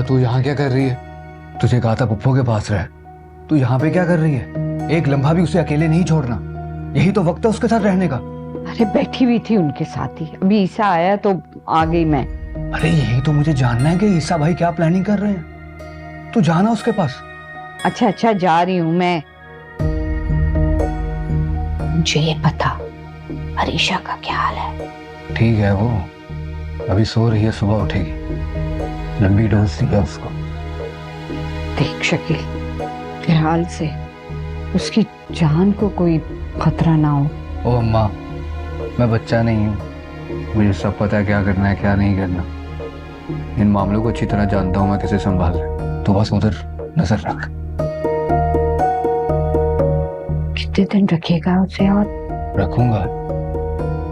तू यहाँ क्या कर रही है? तुझे कहा था पप्पू के पास रह। तू यहाँ पे क्या कर रही है? एक लम्हा भी उसे अकेले नहीं छोड़ना। यही तो वक्त है उसके साथ रहने का। अरे बैठी हुई थी उनके साथ ही, अभी ईसा आया तो आ गई मैं। अरे यही तो मुझे जानना है कि ईसा भाई क्या प्लानिंग कर रहे हैं। तू जाना उसके पास। अच्छा अच्छा जा रही हूँ मैं। मुझे ये पता अरीशा का क्या हाल है? ठीक है, वो अभी सो रही है, सुबह उठेगी। लंबी डोज दी है उसको। देख शकील, ख्याल से उसकी जान को कोई खतरा ना हो। ओ अम्मा, मैं बच्चा नहीं हूँ, मुझे सब पता है क्या करना है क्या नहीं करना। इन मामलों को अच्छी तरह जानता हूँ मैं कैसे संभाल रहा। तो बस उधर नजर रख। कितने दिन रखेगा उसे? और रखूंगा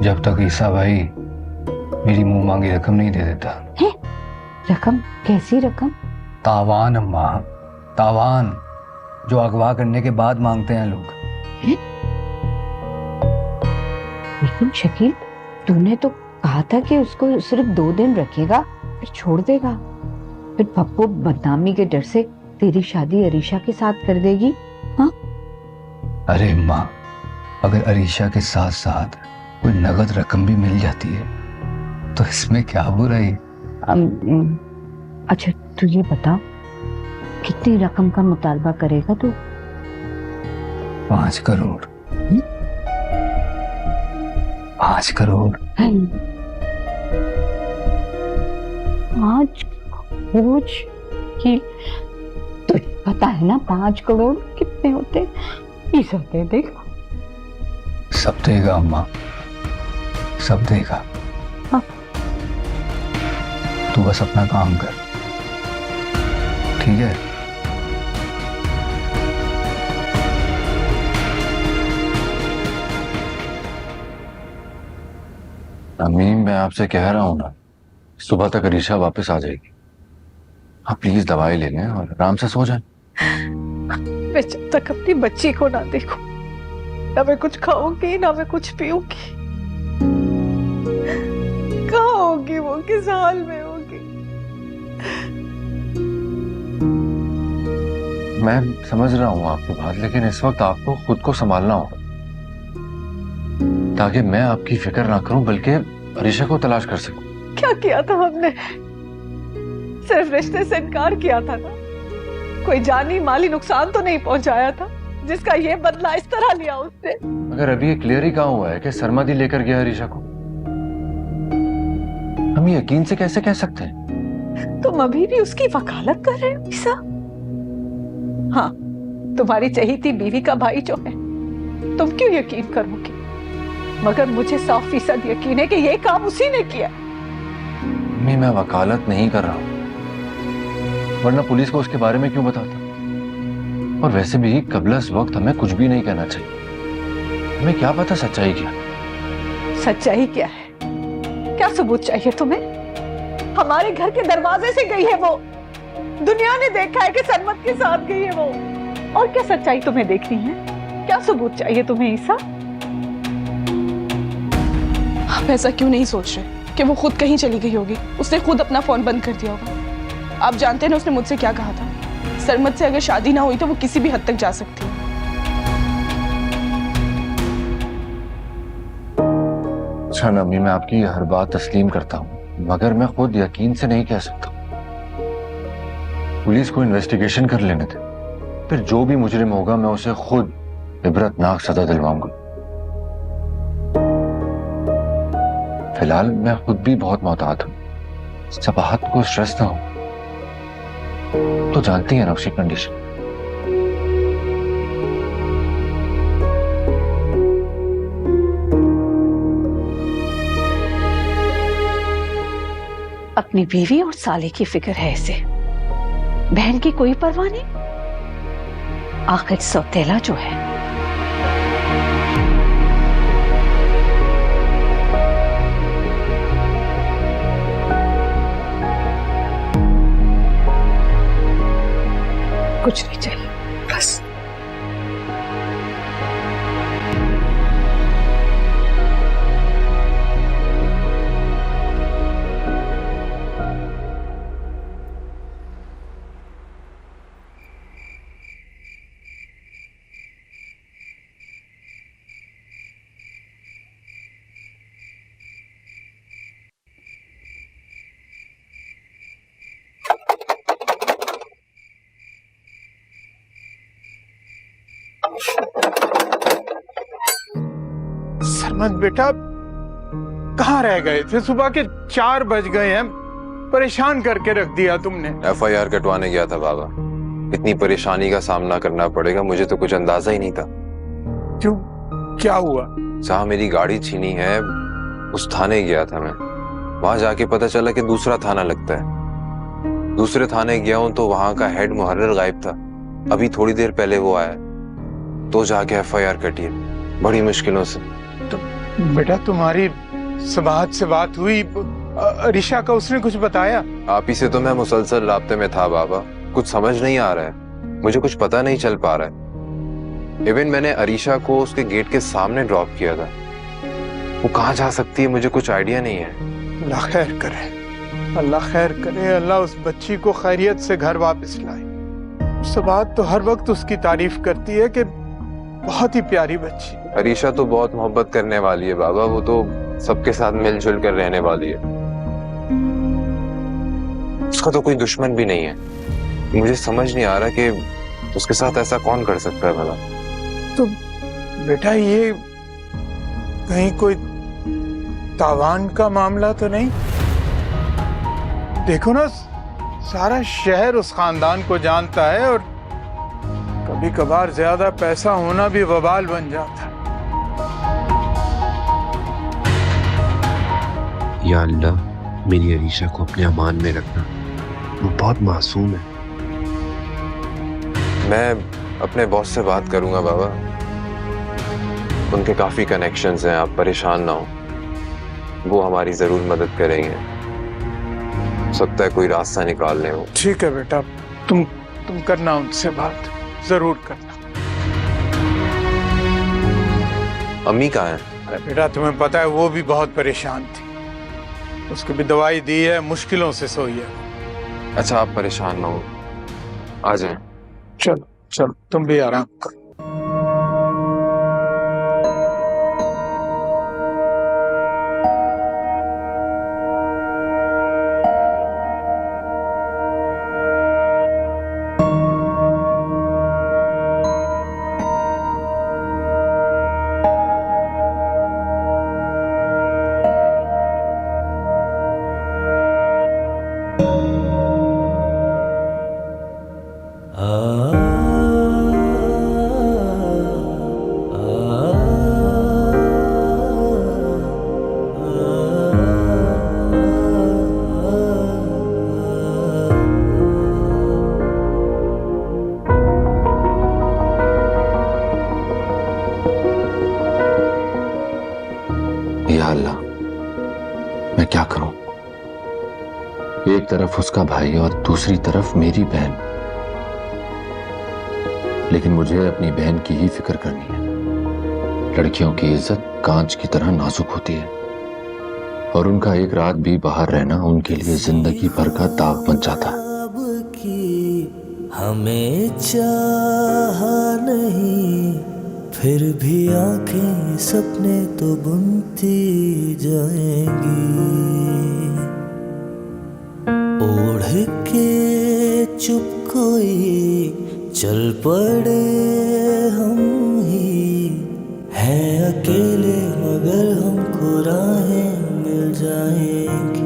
जब तक ईसा भाई मेरी मुंह मांगी रकम नहीं दे देता। है? रकम? कैसी रकम? तावान अम्मा, तावान, जो अगवा करने के बाद मांगते हैं लोग। लेकिन शकील, तूने तो कहा था कि उसको सिर्फ 2 दिन रखेगा फिर छोड़ देगा। फिर पप्पू बदनामी के डर से तेरी शादी अरीशा के साथ कर देगी। हाँ? अरे अम्मा, अगर अरीशा के साथ साथ कोई नगद रकम भी मिल जाती है तो इसमें क्या बुराई? अच्छा तू ये बता, कितनी रकम का मुतालबा करेगा तू? 5 करोड़। 5 करोड़? 5 करोड़ की तुझे पता है ना 5 करोड़ कितने होते? ये सब दे देगा। सब देगा अम्मा, सब देगा। हाँ। तू बस अपना काम कर, ठीक है? अम्मी, मैं आपसे कह रहा हूं ना, सुबह तक अरीशा वापस आ जाएगी। आप प्लीज दवाई ले लें और आराम से सो जाएं। मैं जब तक अपनी बच्ची को ना देखूं, ना मैं कुछ खाऊंगी ना मैं कुछ पीऊंगी। कहाँ होगी वो, किस हाल में होगी? मैं समझ रहा हूं आपकी बात, लेकिन इस वक्त आपको खुद को संभालना होगा ताकि मैं आपकी फिक्र ना करूं बल्कि अरीशा को तलाश कर सकूं। क्या किया था हमने? सिर्फ रिश्ते से इनकार किया था ना, कोई जानी माली नुकसान तो नहीं पहुंचाया था जिसका ये बदला इस तरह लिया उससे। मगर अभी ये क्लियर ही कहा हुआ है कि सरमद ही लेकर गया अरीशा को। हम ये यकीन से कैसे कह सकते हैं? तुम अभी भी उसकी वकालत कर रहे हो ईसा? हाँ, तुम्हारी चहेती बीवी का भाई जो है, तुम क्यों यकीन करोगे? मगर मुझे 100% यकीन है कि ये काम उसी ने किया। मैं वकालत नहीं कर रहा हूं, वरना पुलिस को उसके बारे में क्यों बताता? और वैसे भी कबल इस वक्त हमें कुछ भी नहीं कहना चाहिए। हमें क्या पता सच्चाई क्या? सच्चाई क्या है? क्या सबूत चाहिए तुम्हें? हमारे घर के दरवाजे से गई है वो, दुनिया ने देखा है कि सरमद के साथ गई है वो। और क्या सच्चाई तुम्हें देखनी है? क्या सबूत चाहिए तुम्हें ईसा? आप ऐसा क्यों नहीं सोच रहे कि वो खुद कहीं चली गई होगी? उसने खुद अपना फोन बंद कर दिया होगा। आप जानते हैं ना उसने मुझसे क्या कहा था? सरमद से अगर शादी ना हुई तो वो किसी भी हद तक जा सकती है। अच्छा नमी, मैं आपकी हर बात तस्लीम करता हूँ, मगर मैं खुद यकीन से नहीं कह सकता। पुलिस को इन्वेस्टिगेशन कर लेने दे, फिर जो भी मुजरिम होगा मैं उसे खुद इबरतनाक सजा दिलवाऊंगा। फिलहाल मैं खुद भी बहुत मोहतात हूं, सबाहत को स्ट्रेस ना हो तो जानती है ना उसकी कंडीशन। अपनी बीवी और साले की फिक्र है इसे, बहन की कोई परवाह नहीं। आखिर सौतेला जो है कुछ नहीं चाहिए, बस। सरमत बेटा, कहाँ रह गए थे? सुबह के 4 बज गए हैं, परेशान करके रख दिया तुमने। FIR कटवाने गया था बाबा। इतनी परेशानी का सामना करना पड़ेगा मुझे तो कुछ अंदाजा ही नहीं था। क्यों, क्या हुआ? जहाँ मेरी गाड़ी छीनी है उस थाने गया था मैं। वहां जाके पता चला कि दूसरा थाना लगता है। दूसरे थाने गया हूं तो वहां का हेड मुहर्रिर गायब था। अभी थोड़ी देर पहले वो आया तो जाके FIR कटी है, बड़ी मुश्किलों से। तो बेटा तुम्हारी सबाहत से बात हुई? अरीशा का उसने कुछ बताया? आप ही से तो मैं मुसलसल राब्ते में था बाबा। कुछ समझ नहीं आ रहा है, मुझे कुछ पता नहीं चल पा रहा है। इवन मैंने अरीशा को उसके गेट के सामने ड्रॉप किया था। वो कहाँ जा सकती है मुझे कुछ आइडिया नहीं है। अल्लाह खैर करे, अल्लाह खैर करे, अल्लाह उस बच्ची को खैरियत से घर वापस लाए। सबाहत तो हर वक्त उसकी तारीफ करती है कि बहुत ही प्यारी बच्ची। अरीशा तो बहुत मोहब्बत करने वाली है बाबा, वो तो सबके साथ मिलजुल कर रहने वाली है। उसका तो कोई दुश्मन भी नहीं है। मुझे समझ नहीं आ रहा कि उसके साथ ऐसा कौन कर सकता है भला। तो बेटा ये कहीं कोई तावान का मामला तो नहीं? देखो ना, सारा शहर उस खानदान को जानता है और कभी कभार ज्यादा पैसा होना भी वबाल बन जाता है। या अल्लाह, मेरी अरीशा को अपने अमान में रखना, वो बहुत मासूम है। मैं अपने बॉस से बात करूंगा बाबा, उनके काफी कनेक्शंस हैं, आप परेशान ना हो। वो हमारी जरूर मदद करेंगे, हो सकता है कोई रास्ता निकाल लें वो। ठीक है बेटा, तुम करना उनसे बात, जरूर करना। अम्मी कहाँ हैं? अरे बेटा तुम्हें पता है वो भी बहुत परेशान थी, उसको भी दवाई दी है, मुश्किलों से सोई है। अच्छा आप परेशान ना हो, आ जाएं। चलो चलो तुम भी आराम करो। या अल्लाह, मैं क्या करूं? एक तरफ उसका भाई और दूसरी तरफ मेरी बहन, लेकिन मुझे अपनी बहन की ही फिक्र करनी है। लड़कियों की इज्जत कांच की तरह नाजुक होती है और उनका एक रात भी बाहर रहना उनके लिए जिंदगी भर का दाग बन जाता है। हमें चाह नहीं, फिर भी आंखें सपने तो बुनती जाएंगी। ओढ़ के चुप कोई चल पड़े, हम ही हैं अकेले मगर हमको राहें मिल जाएंगी।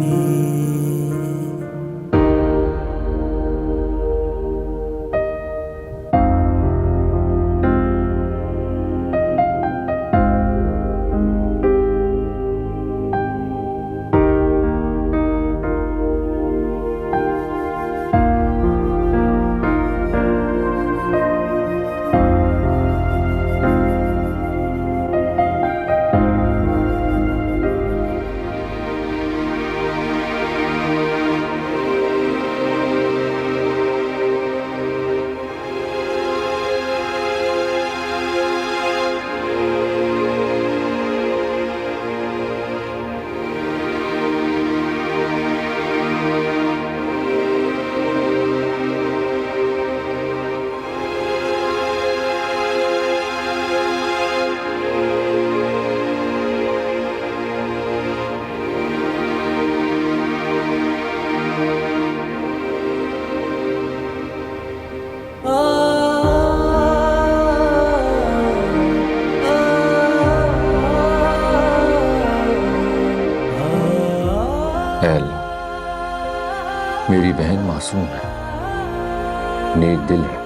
मासूम है, नेक दिल है,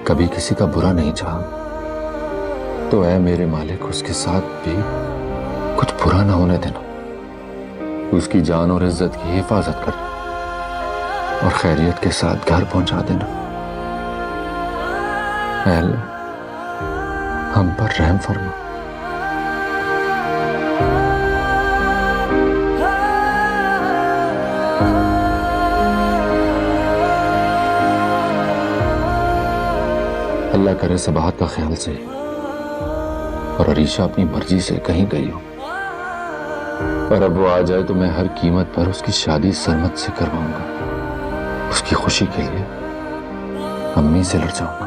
कभी किसी का बुरा नहीं चाहा। तो ऐ मेरे मालिक, उसके साथ भी कुछ बुरा ना होने देना, उसकी जान और इज्जत की हिफाजत कर और खैरियत के साथ घर पहुंचा देना। ऐ अल्लाह, हम पर रहम फरमा। अल्लाह करे सबाहत का ख्याल से और अरीशा अपनी मर्जी से कहीं गई हो, और अब वो आ जाए तो मैं हर कीमत पर उसकी शादी सरमत से करवाऊंगा। उसकी खुशी के लिए अम्मी से लड़ जाऊंगा।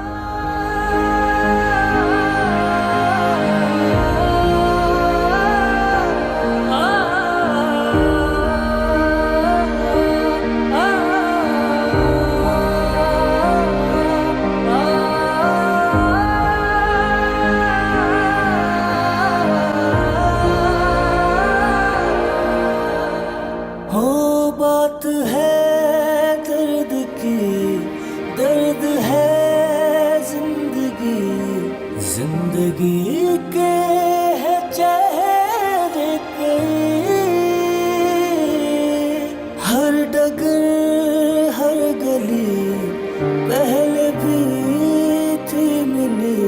हो बात है दर्द की, दर्द है जिंदगी, जिंदगी के है चेहरे पे, हर डगर हर गली पहले भी थी मिली,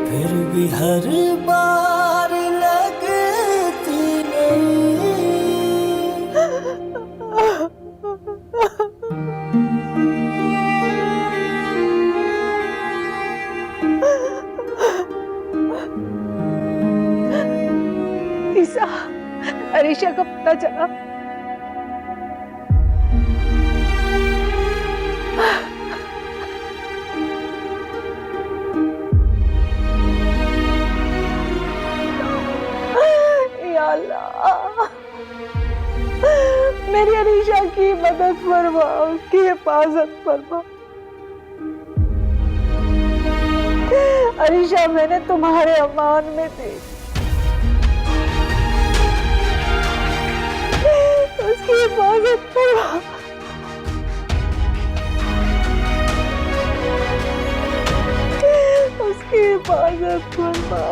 फिर भी हर बार लगती नहीं। ईसा, अरीशा का पता चला? या अल्लाह, मेरी अरीशा की मदद फरमा, उसकी हिफाजत फरमा। अरीशा मैंने तुम्हारे अमान में दी, उसकी हिफाजत फरमा। उसकी हिफाजत फरमा।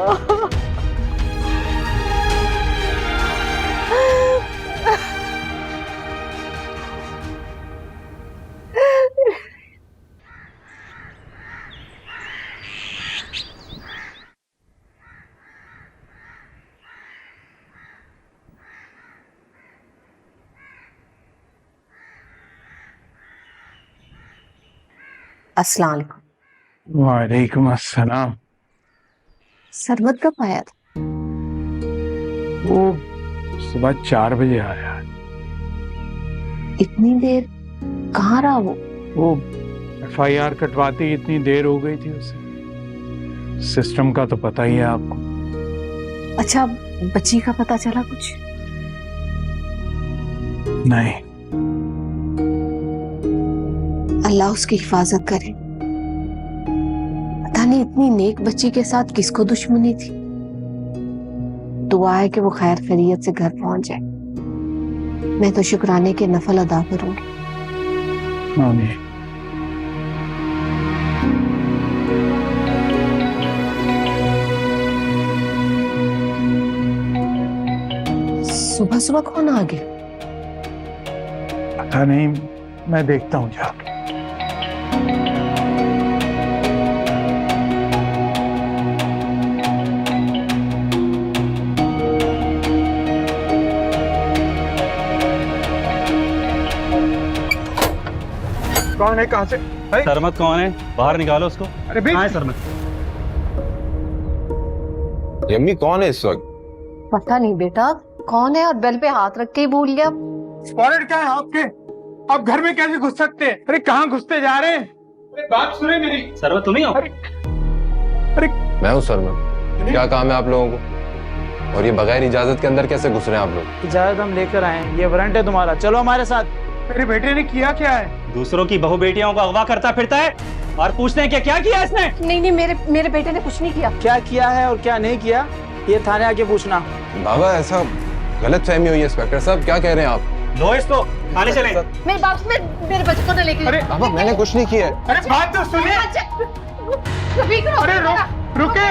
अस्सलाम वालेकुम। वालेकुम अस्सलाम। सरवत कब आया था? वो सुबह 4 बजे आया। इतनी देर कहाँ रहा वो? वो FIR कटवाती इतनी देर हो गई थी उसे। सिस्टम का तो पता ही है आपको। अच्छा, बच्ची का पता चला कुछ? नहीं। अल्लाह उसकी हिफाजत करे। पता नहीं इतनी नेक बच्ची के साथ किसको दुश्मनी थी। दुआ है कि वो खैर खैरियत से घर पहुंच जाए। मैं तो शुक्राने के नफल अदा करूंगी। आमीन। सुबह सुबह कौन आ गया? पता नहीं, मैं देखता हूँ जाके। कौन है? कहाँ से? सरमत कौन है? बाहर निकालो उसको। अरे भाई, कहाँ है सरमत? यम्मी कौन है इस वक्त? पता नहीं बेटा कौन है, और बेल पे हाथ रख के ही भूल गया। वारंट क्या है आपके? आप घर में कैसे घुस सकते हैं? अरे कहाँ घुसते जा रहे हैं? अरे बात सुने मेरी। सरमत तुम ही हो? अरे मैं हूँ सरमत। क्या काम है आप लोगों को? और ये बगैर इजाजत के अंदर कैसे घुस रहे हैं आप लोग? इजाजत हम लेकर आए हैं, ये वारंट है तुम्हारा, चलो हमारे साथ। मेरे बेटे ने किया क्या है? दूसरों की बहू बेटियों को अगवा करता फिरता है और पूछते हैं कि क्या किया इसने? नहीं नहीं, मेरे बेटे ने कुछ नहीं किया। क्या किया है और क्या नहीं किया ये थाने आके पूछना। बाबा ऐसा गलत फहमी हुई है इंस्पेक्टर साहब, क्या कह रहे हैं आप? लो इसको, थाने चले। मेरे बाप से मेरे बच्चे को ना लेके। अरे पापा मैंने कुछ नहीं किया है। अरे बात तो सुनिए। अरे रुके।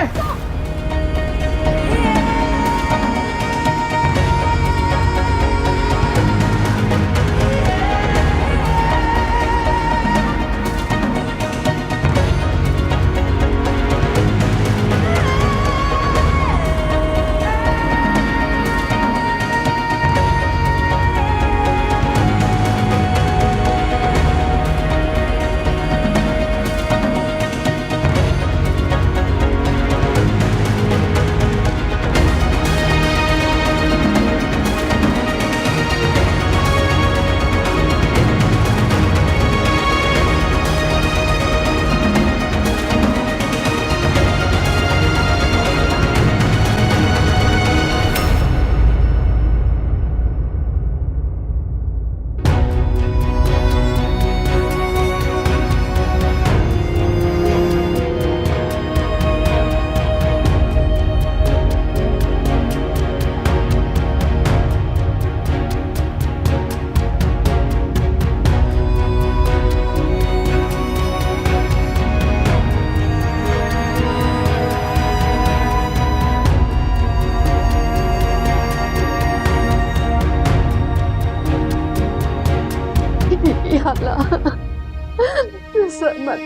या अल्लाह, सरमत।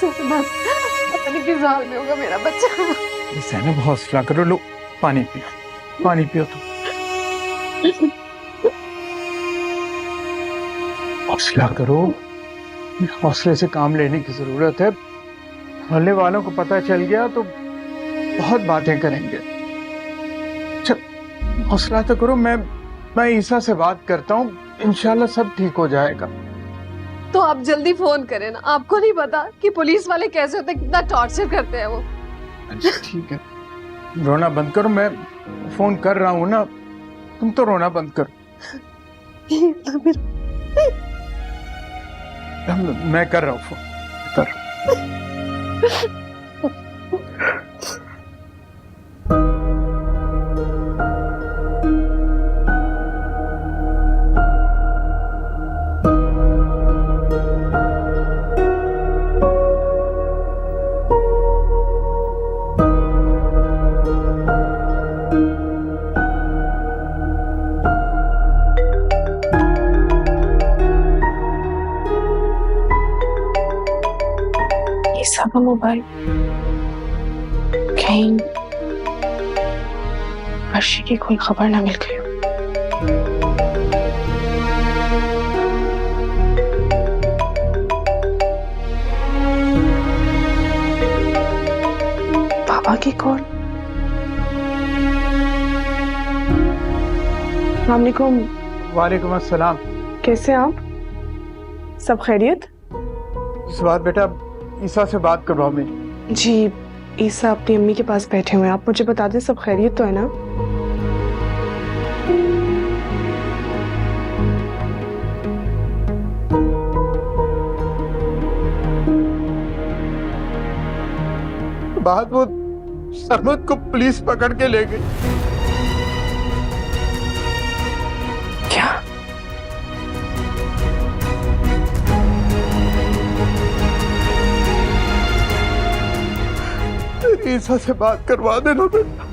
सरमत, पता नहीं किस हाल में होगा मेरा बच्चा। सैनब हौसला करो, लो पानी पियो, पानी पियो तुम। हौसला करो, हौसले से काम लेने की जरूरत है। मोहल्ले वालों को पता चल गया तो बहुत बातें करेंगे। अच्छा हौसला तो करो, मैं ईसा से बात करता हूँ, इंशाल्लाह सब ठीक हो जाएगा। तो आप जल्दी फोन करें ना, आपको नहीं पता कि पुलिस वाले कैसे होते हैं, कितना टॉर्चर करते हैं वो। अच्छा ठीक है, रोना बंद करो, मैं फोन कर रहा हूँ ना, तुम तो रोना बंद करो। मैं कर रहा हूँ फोन, कर रहा हूँ। ईसा का मोबाइल, कहीं अर्शी की कोई खबर ना मिल गई हो। पापा की कॉल। अस्सलाम वालेकुम। वालेकुम अस्सलाम। कैसे आप? सब खैरियत? इस बात बेटा ईसा से बात करवाओ मेरी। जी, ईसा अपनी अम्मी के पास बैठे हुए हैं, आप मुझे बता दें सब खैरियत तो है ना? बाद वो सरमत को पुलिस पकड़ के ले गई। क्या? ईसा से बात करवा देना बेटा।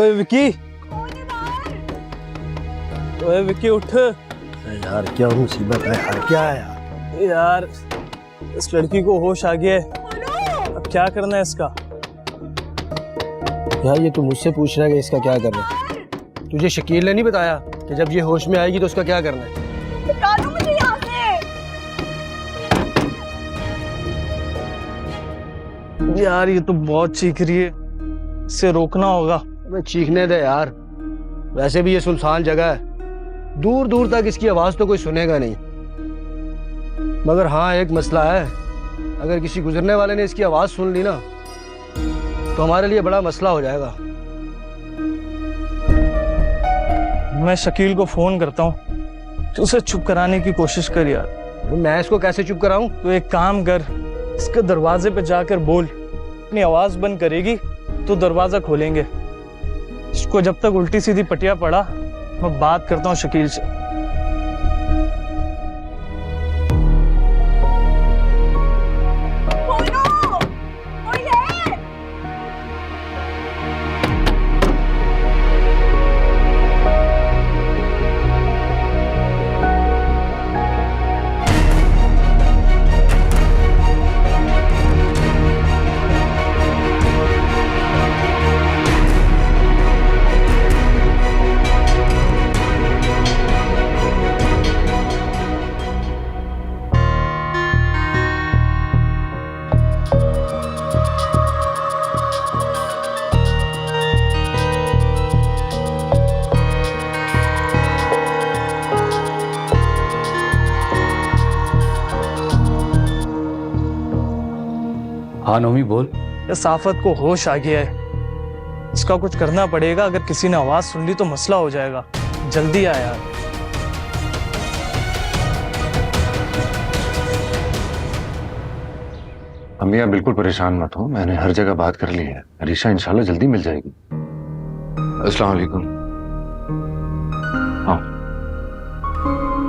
ओए विकी, ओए विकी उठ यार क्या मुसीबत है यार, क्या है यार? यार। इस लड़की को होश आ गया है, अब क्या करना है इसका? यार ये तू मुझसे पूछ रहा है कि इसका क्या करना है? तुझे शकील ने नहीं बताया कि जब ये होश में आएगी तो उसका क्या करना है? निकालो मुझे यहाँ से। यार ये तो बहुत चीख रही है, इसे रोकना होगा। अबे चीखने दे यार, वैसे भी ये सुनसान जगह है, दूर दूर तक इसकी आवाज तो कोई सुनेगा नहीं। मगर हाँ एक मसला है, अगर किसी गुजरने वाले ने इसकी आवाज सुन ली ना तो हमारे लिए बड़ा मसला हो जाएगा। मैं शकील को फोन करता हूँ, तो उसे चुप कराने की कोशिश कर यार। मैं इसको कैसे चुप कराऊं? तो एक काम कर, इसके दरवाजे पे जाकर बोल, अपनी आवाज बंद करेगी तो दरवाजा खोलेंगे। इसको जब तक उल्टी सीधी पटिया पड़ा, मैं बात करता हूँ शकील से। हाँ नोमी बोल। इस आफत को होश आ गया है, इसका कुछ करना पड़ेगा। अगर किसी ने आवाज सुन ली तो मसला हो जाएगा। जल्दी आ यार। अम्मी आप बिल्कुल परेशान मत हो, मैंने हर जगह बात कर ली है। अरीशा इंशाल्लाह जल्दी मिल जाएगी। अस्सलाम वालेकुम। हाँ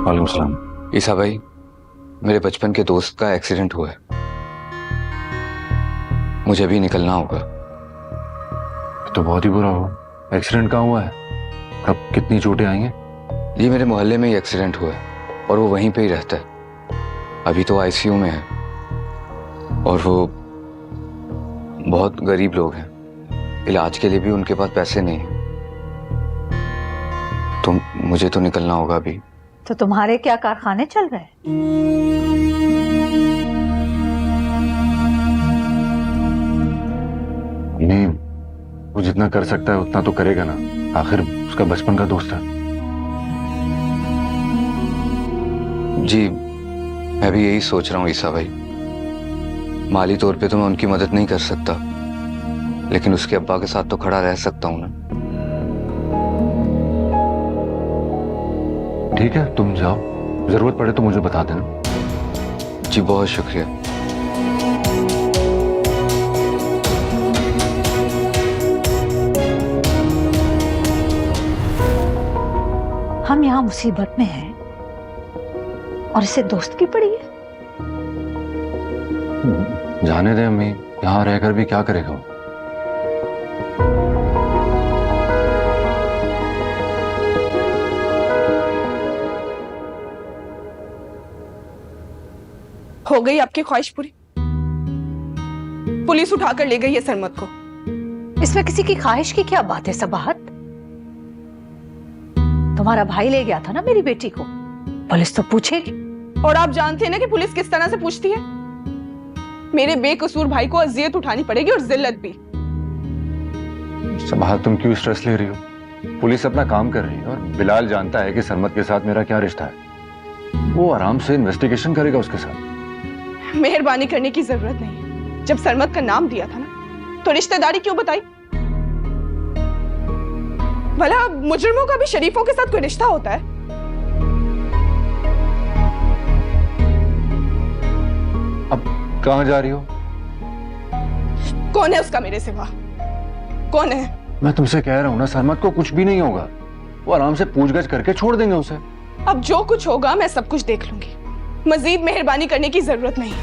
वालेकुम सलाम। ईसा भाई, मेरे बचपन के दोस्त का एक्सीडेंट हुआ है, मुझे अभी निकलना होगा। तो बहुत ही बुरा हुआ। एक्सीडेंट कहाँ हुआ है? कब, कितनी चोटें आई हैं? ये मेरे मोहल्ले में ही एक्सीडेंट हुआ है और वो वहीं पे ही रहता है। अभी तो आईसीयू में है और वो बहुत गरीब लोग हैं, इलाज के लिए भी उनके पास पैसे नहीं हैं। तो मुझे तो निकलना होगा अभी। तो तुम्हारे क्या कारखाने चल रहे हैं? नहीं, वो जितना कर सकता है उतना तो करेगा ना, आखिर उसका बचपन का दोस्त है। जी मैं भी यही सोच रहा हूँ ईसा भाई। माली तौर पे तो मैं उनकी मदद नहीं कर सकता, लेकिन उसके अब्बा के साथ तो खड़ा रह सकता हूँ ना। ठीक है तुम जाओ, जरूरत पड़े तो मुझे बता देना। जी बहुत शुक्रिया। हम यहाँ मुसीबत में हैं और इसे दोस्त की पड़ी है। जाने दे अम्मी, यहाँ रहकर भी क्या करेगा वो? हो गई आपकी ख्वाहिश पूरी? पुलिस उठाकर ले गई है सरमत को। इसमें किसी की ख्वाहिश की क्या बात है सबाहत? तुम्हारा भाई ले गया था ना मेरी बेटी को, पुलिस तो पूछेगी। और आप जानते हैं ना कि पुलिस किस तरह से पूछती है। मेरे बेकसूर भाई को अजियत उठानी पड़ेगी और जिल्लत भी। सबाहत तुम क्यों स्ट्रेस ले रही हो? पुलिस अपना काम कर रही है और बिलाल जानता है कि सरमत के साथ मेरा क्या रिश्ता है। वो आराम से इन्वेस्टिगेशन करेगा उसके साथ। मेहरबानी करने की जरूरत नहीं है। जब सरमत का नाम दिया था ना, तो रिश्तेदारी क्यों बताई? भला मुजरिमों का भी शरीफों के साथ कोई रिश्ता होता है? अब कहां जा रही हो? कौन है उसका मेरे सिवा? कौन है? मैं तुमसे कह रहा हूं ना, सरमत को कुछ भी नहीं होगा। वो आराम से पूछगछ करके छोड़ देंगे उसे। अब जो कुछ होगा मैं सब कुछ देख लूंगी। मजीद मेहरबानी करने की जरूरत नहीं।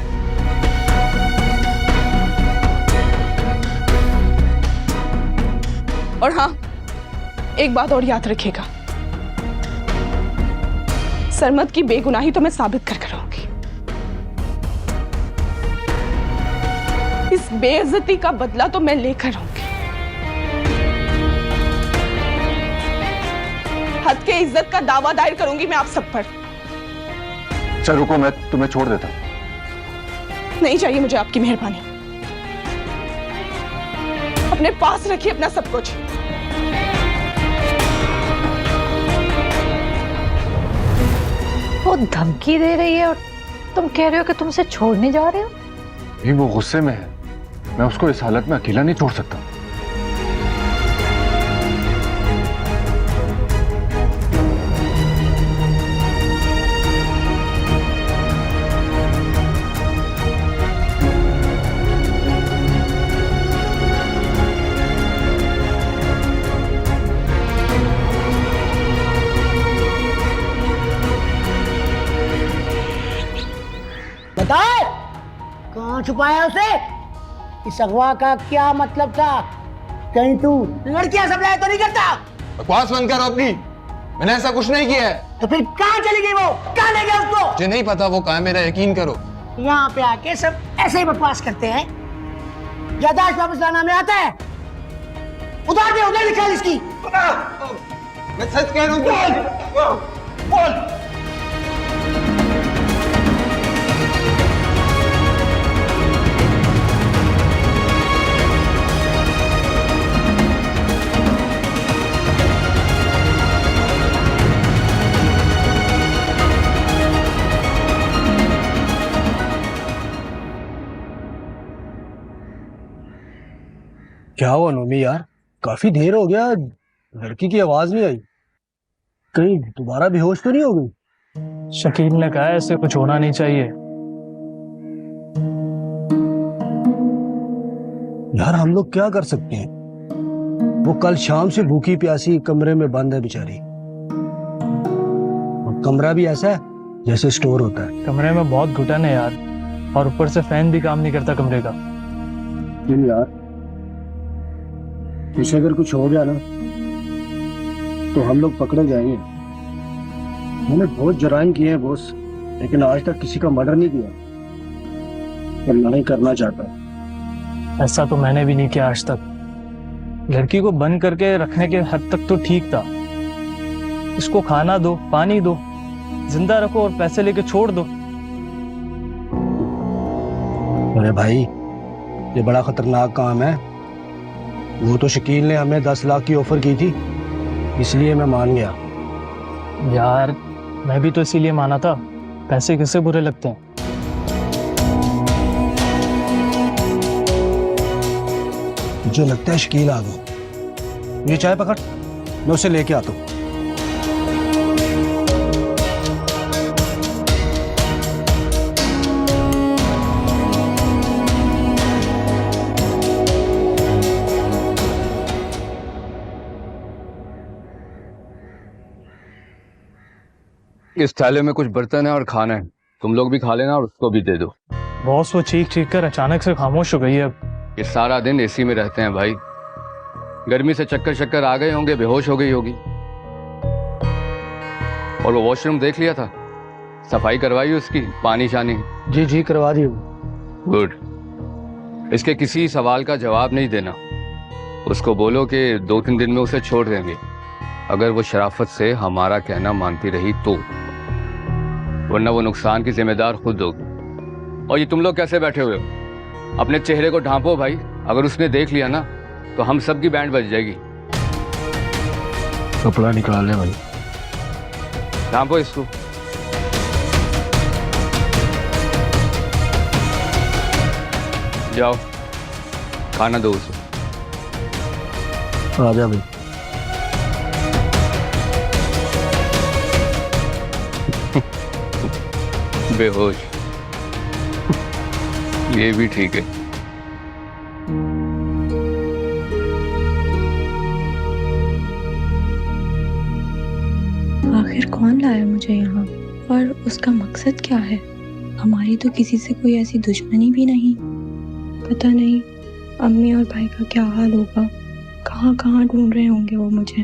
और हाँ, एक बात और याद रखिएगा, सरमद की बेगुनाही तो मैं साबित कर रहूंगी। इस बेइज्जती का बदला तो मैं लेकर रहूंगी। हद के इज्जत का दावा दायर करूंगी मैं आप सब पर। चल रुको, मैं तुम्हें छोड़ देता हूं। नहीं चाहिए मुझे आपकी मेहरबानी। अपने पास रखिए अपना सब कुछ। वो धमकी दे रही है और तुम कह रहे हो कि तुम उसे छोड़ने जा रहे हो? ये वो गुस्से में है, मैं उसको इस हालत में अकेला नहीं छोड़ सकता। बताए कहाँ छुपाया उसे? इस अगवा का क्या मतलब था? कहीं तू लड़कियां सप्लाई तो नहीं करता? बकवास बंद करो अपनी, मैंने ऐसा कुछ नहीं किया है। तो फिर कहाँ चली गई वो? कहाँ ले गया उसको? मुझे नहीं पता वो कहाँ है, मेरा यकीन करो। यहाँ पे आके सब ऐसे ही बकवास करते हैं। यादाश्त वापस लाना में आता है? उधर निकाल इसकी। मैं सच कह रहा हूँ। बोल। क्या हुआ नोमी यार, काफी देर हो गया, लड़की की आवाज नहीं आई। कहीं दोबारा बेहोश तो नहीं हो गई? शकील ने कहा ऐसे कुछ होना नहीं चाहिए। यार हम लोग क्या कर सकते हैं? वो कल शाम से भूखी प्यासी कमरे में बंद है बेचारी, और कमरा भी ऐसा है जैसे स्टोर होता है। कमरे में बहुत घुटन है यार, और ऊपर से फैन भी काम नहीं करता कमरे का। यार इसे अगर कुछ हो गया ना तो हम लोग पकड़े जाएंगे। मैंने बहुत जराइम किए हैं बॉस, लेकिन आज तक किसी का मर्डर नहीं किया, और नहीं करना चाहता। ऐसा तो मैंने भी नहीं किया आज तक। लड़की को बंद करके रखने के हद तक तो ठीक था। इसको खाना दो, पानी दो, जिंदा रखो और पैसे लेके छोड़ दो। अरे भाई ये बड़ा खतरनाक काम है। वो तो शकील ने हमें 10 लाख की ऑफर की थी, इसलिए मैं मान गया। यार मैं भी तो इसीलिए माना था, पैसे किसे बुरे लगते हैं। मुझे लगता है शकील आ गया। ये चाय पकड़, मैं उसे लेके आता हूँ। इस थैले में कुछ बर्तन है और खाना है, तुम लोग भी खा लेना और उसको भी दे दो। बॉस वो चीख चीख कर अचानक से खामोश हो गई है। अब ये सारा दिन एसी में रहते हैं भाई, गर्मी से चक्कर आ गए होंगे, बेहोश हो गई होगी। और वो वॉशरूम देख लिया था, सफाई करवाई उसकी, पानी शानी? जी करवा दी। गुड। इसके किसी सवाल का जवाब नहीं देना। उसको बोलो कि 2-3 दिन में उसे छोड़ देंगे, अगर वो शराफत से हमारा कहना मानती रही तो, वरना वो नुकसान की जिम्मेदार खुद होगी। और ये तुम लोग कैसे बैठे हुए हो? अपने चेहरे को ढांपो भाई, अगर उसने देख लिया ना तो हम सब की बैंड बज जाएगी। कपड़ा निकाल ले भाई, ढांपो इसको। जाओ खाना दो उसे। आ जा भाई। बेहोश, ये भी ठीक है। आखिर कौन लाया मुझे यहाँ और उसका मकसद क्या है? हमारी तो किसी से कोई ऐसी दुश्मनी भी नहीं। पता नहीं अम्मी और भाई का क्या हाल होगा, कहाँ कहाँ ढूंढ रहे होंगे वो मुझे।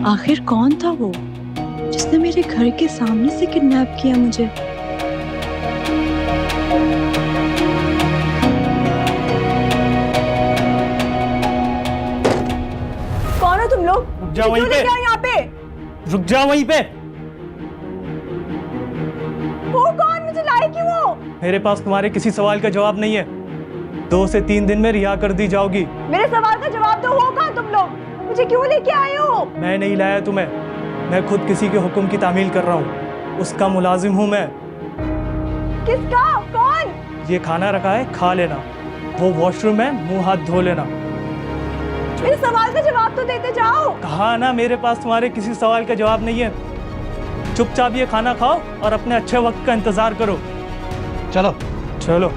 आखिर कौन था वो जिसने मेरे घर के सामने से किडनैप किया मुझे? कौन हो तुम लोग? रुक जा वहीं पे। यहाँ पे रुक जा वहीं पे। वो कौन? मुझे लाए क्यों हो? मेरे पास तुम्हारे किसी सवाल का जवाब नहीं है। 2 से 3 दिन में रिहा कर दी जाओगी। मेरे सवाल का जवाब दो। हो कौन तुम लोग? मुझे क्यों लेके आए हो? मैं नहीं लाया तुम्हें, मैं खुद किसी के हुक्म की तामील कर रहा हूँ। उसका मुलाजिम हूँ मैं। किसका? कौन? ये खाना रखा है, खा लेना। वो वॉशरूम है, मुंह हाथ धो लेना। मेरे सवाल का जवाब तो देते जाओ। कहा ना मेरे पास तुम्हारे किसी सवाल का जवाब नहीं है। चुपचाप ये खाना खाओ और अपने अच्छे वक्त का इंतजार करो। चलो चलो।